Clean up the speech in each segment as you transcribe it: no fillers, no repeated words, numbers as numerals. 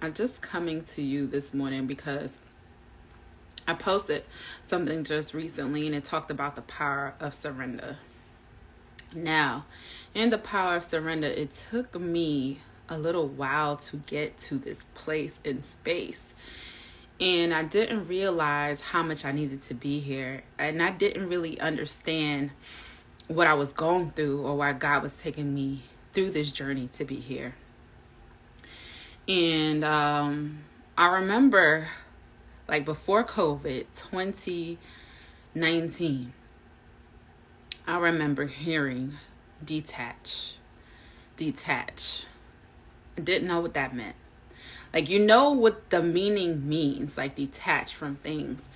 I'm just coming to you this morning because I posted something just recently and it talked about the power of surrender. Now, in the power of surrender, it took me a little while to get to this place in space. And I didn't realize how much I needed to be here. And I didn't really understand what I was going through or why God was taking me through this journey to be here. And I remember, like before COVID, 2019, I remember hearing detach. I didn't know what that meant. Like, you know what the meaning means, like detach from things,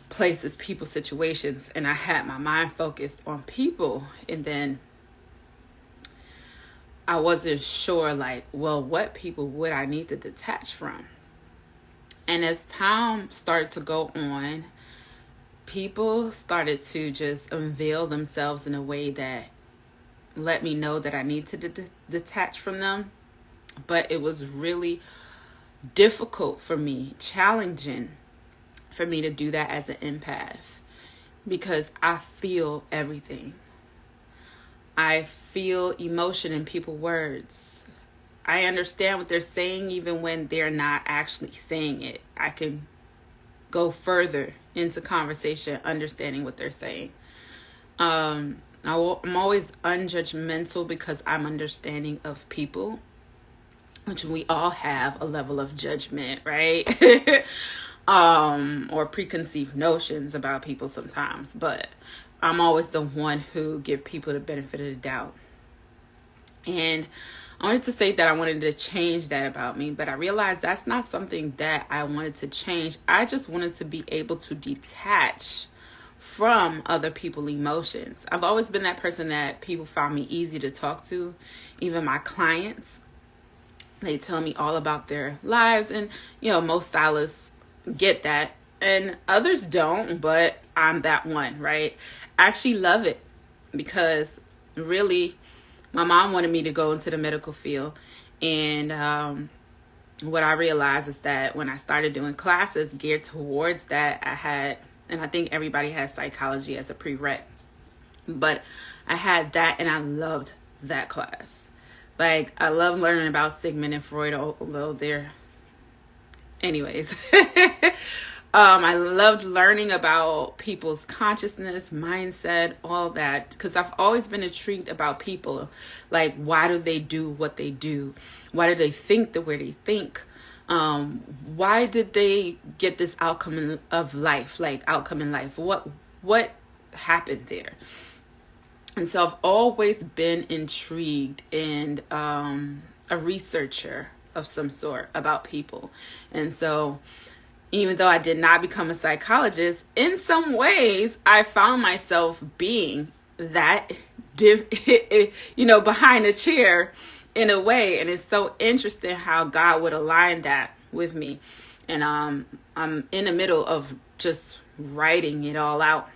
places, people, situations. And I had my mind focused on people. And then I wasn't sure, like, well, what people would I need to detach from? And as time started to go on, people started to just unveil themselves in a way that let me know that I need to detach from them. But it was really difficult for me, challenging for me to do that as an empath, because I feel everything. I feel emotion in people's words. I understand what they're saying even when they're not actually saying it. I can go further into conversation understanding what they're saying. I'm always unjudgmental because I'm understanding of people, which we all have a level of judgment, right? Or preconceived notions about people sometimes. But I'm always the one who give people the benefit of the doubt. And I wanted to say that I wanted to change that about me, but I realized that's not something that I wanted to change. I just wanted to be able to detach from other people's emotions. I've always been that person that people found me easy to talk to, even my clients. They tell me all about their lives, and most stylists get that and others don't, but I'm that one, right? I actually love it because really my mom wanted me to go into the medical field, and what I realized is that when I started doing classes geared towards that, and I think everybody has psychology as a prereq, but I had that and I loved that class. Like, I love learning about Sigmund and Freud, although they're... Anyways. I loved learning about people's consciousness, mindset, all that, because I've always been intrigued about people. Like, why do they do what they do? Why do they think the way they think? Why did they get this outcome in life? What happened there? And so I've always been intrigued and a researcher of some sort about people. And so even though I did not become a psychologist, in some ways I found myself being that, behind a chair in a way. And it's so interesting how God would align that with me. And I'm in the middle of just writing it all out.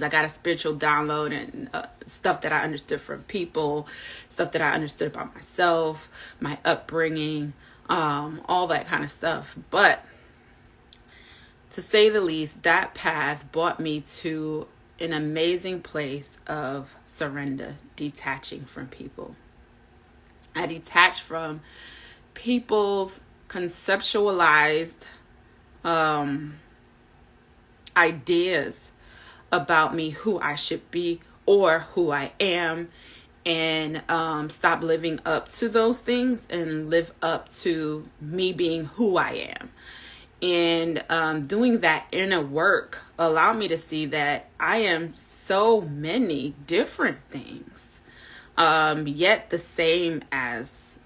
I got a spiritual download and stuff that I understood from people, stuff that I understood about myself, my upbringing, all that kind of stuff. But to say the least, that path brought me to an amazing place of surrender, detaching from people. I detached from people's conceptualized ideas about me, who I should be or who I am, and stop living up to those things and live up to me being who I am. And doing that inner work allowed me to see that I am so many different things, yet the same as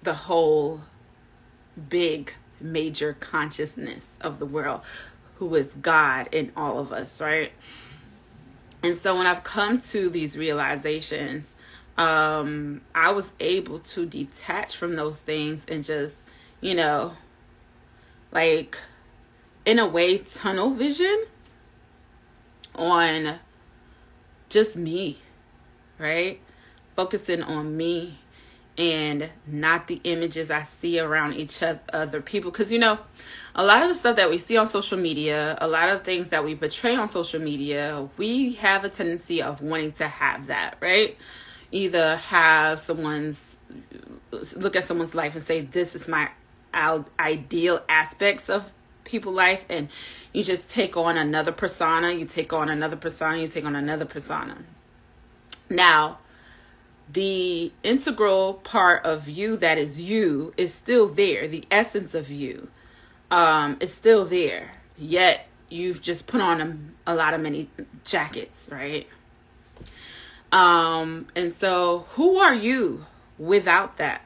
the whole big major consciousness of the world, who is God in all of us, right? And so when I've come to these realizations, I was able to detach from those things and just, like, in a way, tunnel vision on just me, right? Focusing on me and not the images I see around each other people. Because, you know, a lot of the stuff that we see on social media, a lot of things that we portray on social media, we have a tendency of wanting to have that, right? Either have look at someone's life and say, this is my ideal aspects of people's life, and you just take on another persona, you take on another persona, you take on another persona. Now, the integral part of you that is you is still there. The essence of you is still there. Yet you've just put on a lot of many jackets, right? And so who are you without that?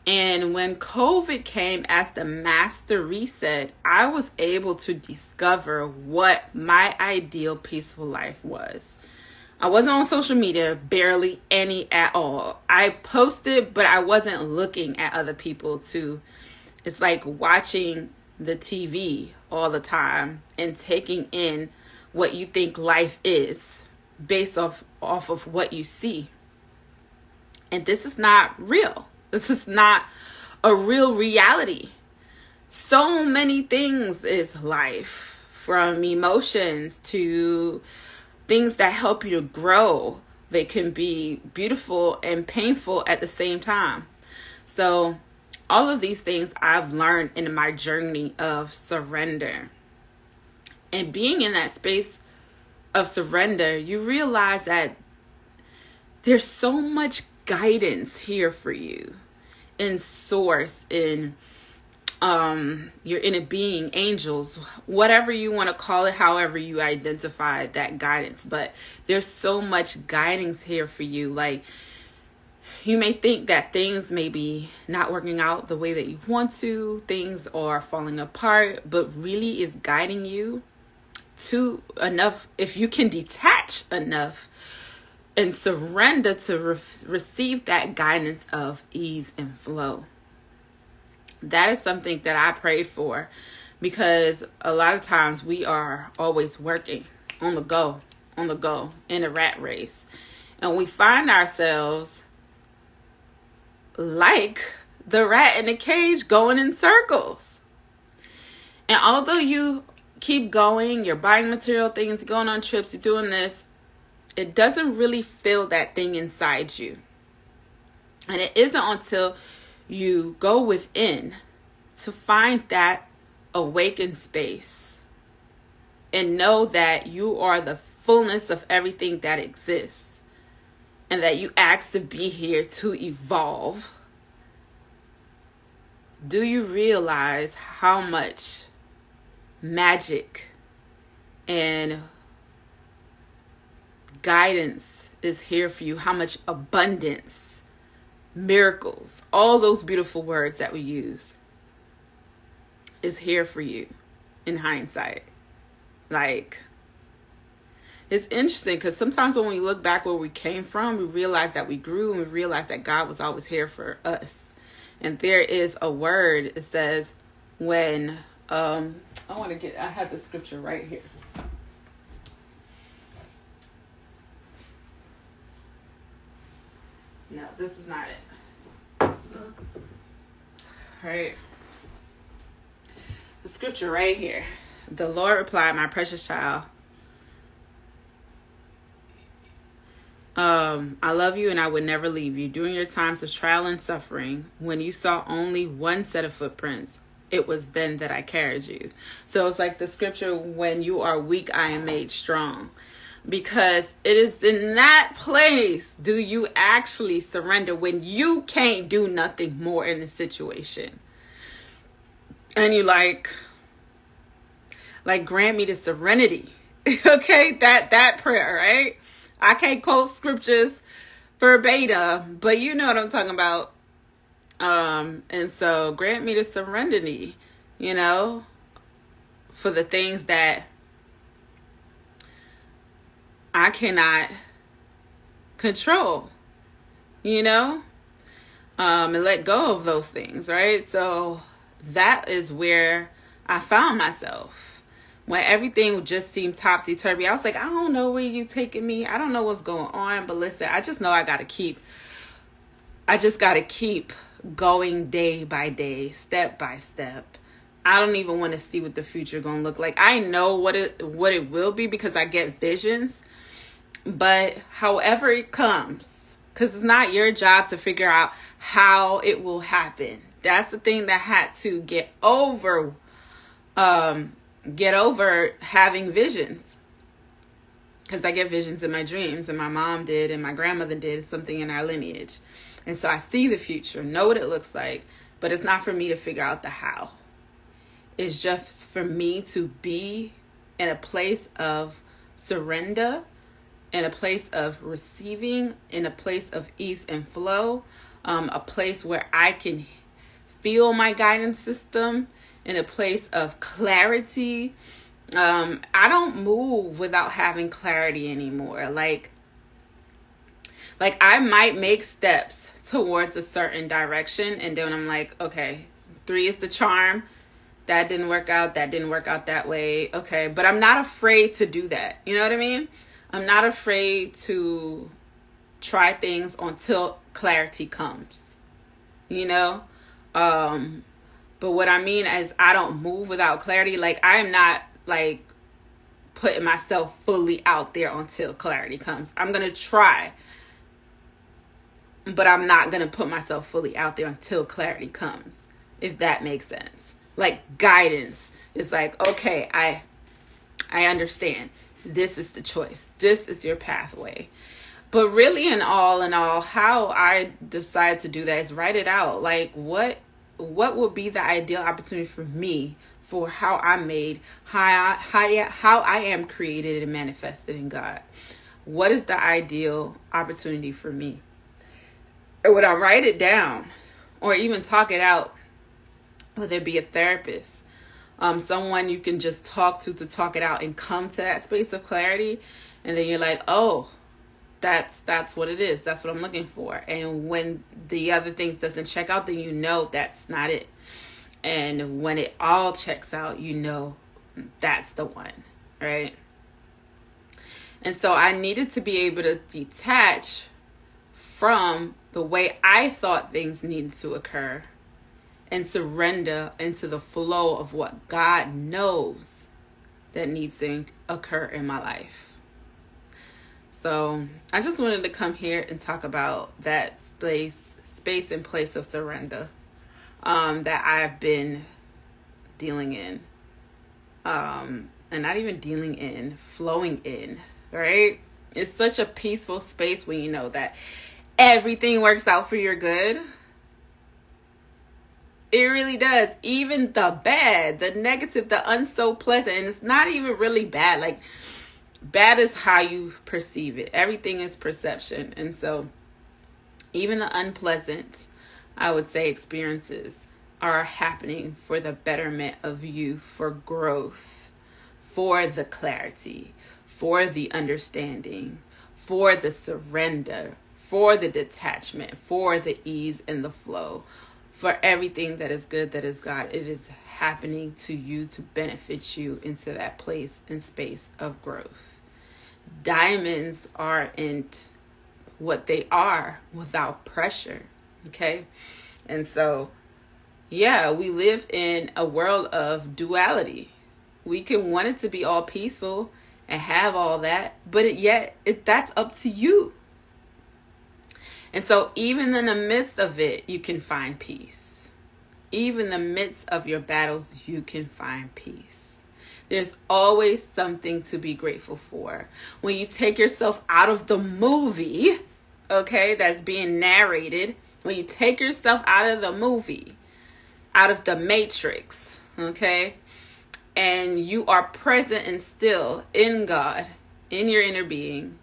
And when COVID came as the master reset, I was able to discover what my ideal peaceful life was. I wasn't on social media, barely any at all. I posted, but I wasn't looking at other people too. It's like watching the TV all the time and taking in what you think life is based off of what you see. And this is not real. This is not a real reality. So many things is life, from emotions to things that help you to grow. They can be beautiful and painful at the same time. So all of these things I've learned in my journey of surrender. And being in that space of surrender, you realize that there's so much guidance here for you in source, in your inner being, angels, whatever you want to call it, however you identify that guidance. But there's so much guidance here for you. Like, you may think that things may be not working out the way that you want to, things are falling apart, but really is guiding you to enough, if you can detach enough and surrender to receive that guidance of ease and flow. That is something that I prayed for, because a lot of times we are always working on the go, in a rat race. And we find ourselves like the rat in the cage going in circles. And although you keep going, you're buying material things, going on trips, you're doing this, it doesn't really feel that thing inside you. And it isn't until you go within to find that awakened space and know that you are the fullness of everything that exists, and that you asked to be here to evolve. Do you realize how much magic and guidance is here for you? How much abundance, miracles, all those beautiful words that we use is here for you in hindsight. Like, it's interesting because sometimes when we look back where we came from, we realize that we grew, and we realize that God was always here for us. And there is a word, it says, when I have the scripture right here. No, this is not it. Right. The scripture right here. The Lord replied, my precious child, I love you and I would never leave you. During your times of trial and suffering, when you saw only one set of footprints, it was then that I carried you. So it's like the scripture, when you are weak, I am made strong. Because it is in that place do you actually surrender, when you can't do nothing more in the situation. And you like grant me the serenity. Okay, that prayer, right? I can't quote scriptures verbatim, but you know what I'm talking about. And so grant me the serenity, for the things that I cannot control, and let go of those things, right? So that is where I found myself. When everything just seemed topsy-turvy, I was like, I don't know where you taking me. I don't know what's going on. But listen, I just know I got to keep I just got to keep going day by day, step by step. I don't even want to see what the future going to look like. I know what it will be because I get visions. But however it comes, because it's not your job to figure out how it will happen. That's the thing that had to get over having visions. Because I get visions in my dreams, and my mom did, and my grandmother did, something in our lineage. And so I see the future, know what it looks like, but it's not for me to figure out the how. It's just for me to be in a place of surrender, in a place of receiving, in a place of ease and flow, a place where I can feel my guidance system, in a place of clarity. I don't move without having clarity anymore. Like I might make steps towards a certain direction, and then I'm like, okay, 3 is the charm. That didn't work out. That didn't work out that way. Okay, but I'm not afraid to do that. You know what I mean? I'm not afraid to try things until clarity comes, you know? But what I mean is I don't move without clarity. Like, I am not like putting myself fully out there until clarity comes. I'm going to try, but I'm not going to put myself fully out there until clarity comes, if that makes sense. Like, guidance is like, okay, I understand. This is the choice. This is your pathway. But really, in all, how I decide to do that is write it out. Like, what would be the ideal opportunity for me, for how I'm made, how I am created and manifested in God? What is the ideal opportunity for me? And when I write it down, or even talk it out, whether it be a therapist, someone you can just talk to talk it out and come to that space of clarity, and then you're like, oh, that's what it is. That's what I'm looking for. And when the other things doesn't check out, then you know that's not it. And when it all checks out, you know that's the one, right? And so I needed to be able to detach from the way I thought things needed to occur and surrender into the flow of what God knows that needs to occur in my life. So I just wanted to come here and talk about that space and place of surrender that I've been dealing in. And not even dealing in, flowing in, right? It's such a peaceful space when you know that everything works out for your good. It really does. Even the bad, the negative, the unso pleasant. And it's not even really bad. Like, bad is how you perceive it. Everything is perception. And so even the unpleasant, I would say, experiences are happening for the betterment of you, for growth, for the clarity, for the understanding, for the surrender, for the detachment, for the ease and the flow. For everything that is good, that is God, it is happening to you to benefit you into that place and space of growth. Diamonds aren't what they are without pressure, okay? And so, yeah, we live in a world of duality. We can want it to be all peaceful and have all that, but that's up to you. And so even in the midst of it, you can find peace. Even in the midst of your battles, you can find peace. There's always something to be grateful for. When you take yourself out of the movie, okay, that's being narrated, when you take yourself out of the movie, out of the matrix, okay, and you are present and still in God, in your inner being,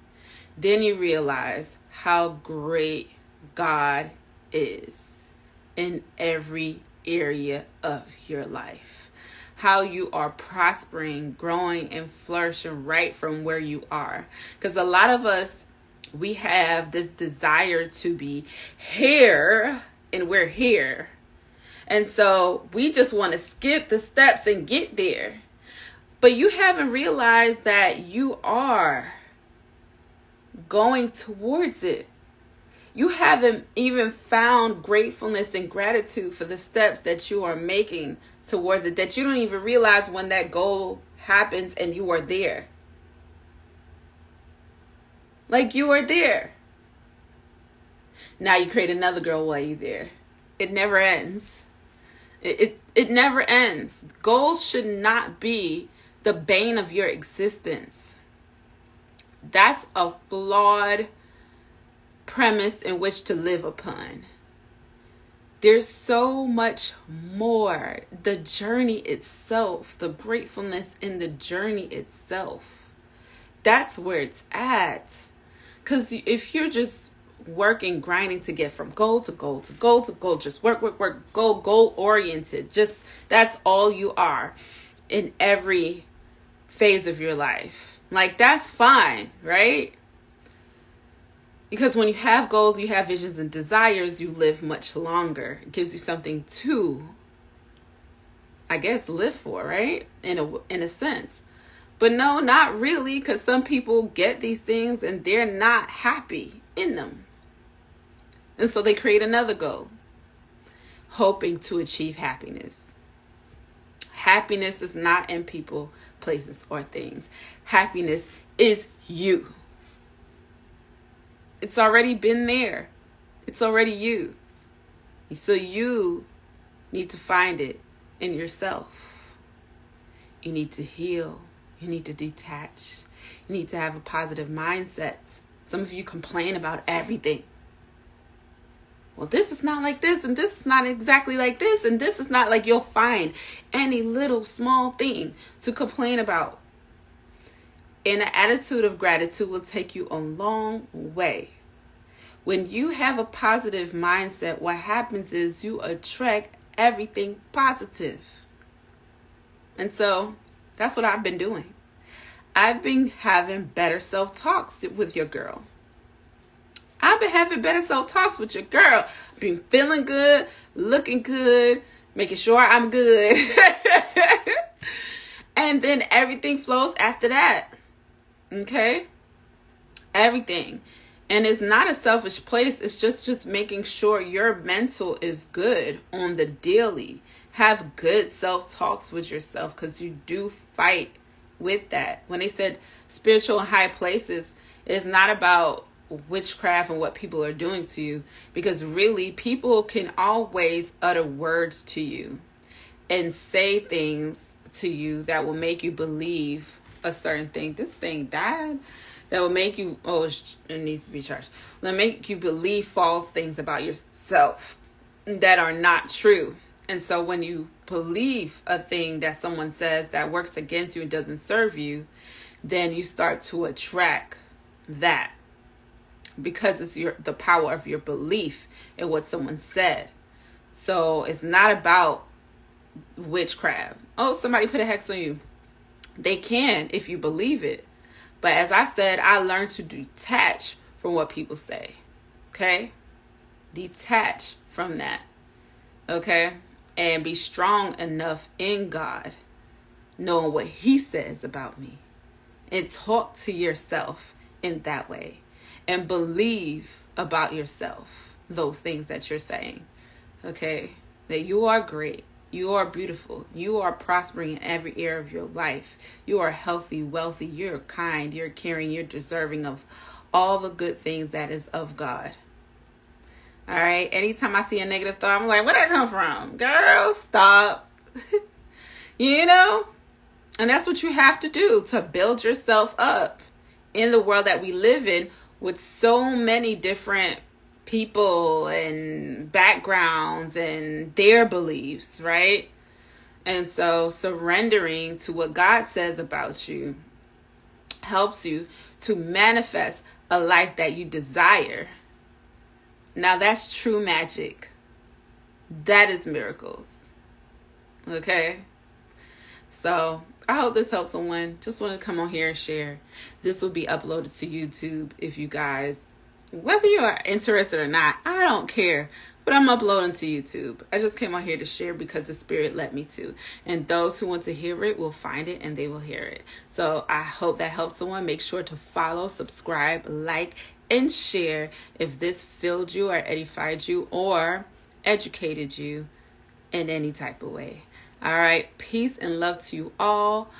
then you realize how great God is in every area of your life. How you are prospering, growing, and flourishing right from where you are. Because a lot of us, we have this desire to be here, and we're here. And so we just want to skip the steps and get there. But you haven't realized that you are going towards it. You haven't even found gratefulness and gratitude for the steps that you are making towards it, that you don't even realize when that goal happens and you are there. Like, you are there. Now you create another goal while you're there. It never ends. It never ends. Goals should not be the bane of your existence. That's a flawed premise in which to live upon. There's so much more. The journey itself, the gratefulness in the journey itself. That's where it's at. Because if you're just working, grinding to get from goal to goal to goal to goal, just work, goal oriented, just that's all you are in every phase of your life. Like, that's fine, right? Because when you have goals, you have visions and desires, you live much longer. It gives you something to, I guess, live for, right? In a sense. But no, not really, because some people get these things and they're not happy in them. And so they create another goal, hoping to achieve happiness. Happiness is not in people, places, or things. Happiness is you. It's already been there. It's already you. So you need to find it in yourself. You need to heal. You need to detach. You need to have a positive mindset. Some of you complain about everything. Well, this is not like this, and this is not exactly like this, and this is not like. You'll find any little small thing to complain about. And an attitude of gratitude will take you a long way. When you have a positive mindset, what happens is you attract everything positive. And so that's what I've been doing. I've been having better self-talks with your girl. I've been having better self-talks with your girl. I've been feeling good, looking good, making sure I'm good. And then everything flows after that. Okay? Everything. And it's not a selfish place. It's just making sure your mental is good on the daily. Have good self-talks with yourself, because you do fight with that. When they said spiritual in high places, it's not about witchcraft and what people are doing to you, because really people can always utter words to you and say things to you that will make you believe a certain thing. This thing died. That will make you, it needs to be charged. That make you believe false things about yourself that are not true. And so when you believe a thing that someone says that works against you and doesn't serve you, then you start to attract that, because it's the power of your belief in what someone said. So it's not about witchcraft. Oh, somebody put a hex on you. They can if you believe it. But as I said, I learned to detach from what people say. Okay? Detach from that. Okay? And be strong enough in God, knowing what He says about me. And talk to yourself in that way. And believe about yourself those things that you're saying. Okay? That you are great. You are beautiful. You are prospering in every area of your life. You are healthy, wealthy. You're kind. You're caring. You're deserving of all the good things that is of God. All right. Anytime I see a negative thought, I'm like, where'd that come from? Girl, stop. You know? And that's what you have to do to build yourself up in the world that we live in, with so many different people and backgrounds and their beliefs, right? And so surrendering to what God says about you helps you to manifest a life that you desire. Now that's true magic. That is miracles. Okay? So I hope this helps someone. Just want to come on here and share. This will be uploaded to YouTube if you guys, whether you are interested or not, I don't care. But I'm uploading to YouTube. I just came on here to share because the Spirit led me to. And those who want to hear it will find it and they will hear it. So I hope that helps someone. Make sure to follow, subscribe, like, and share if this filled you or edified you or educated you in any type of way. All right. Peace and love to you all.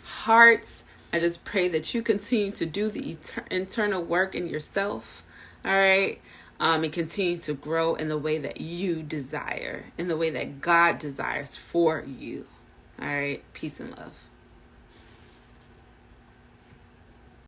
Hearts, I just pray that you continue to do the internal work in yourself. All right. And continue to grow in the way that you desire, in the way that God desires for you. All right. Peace and love.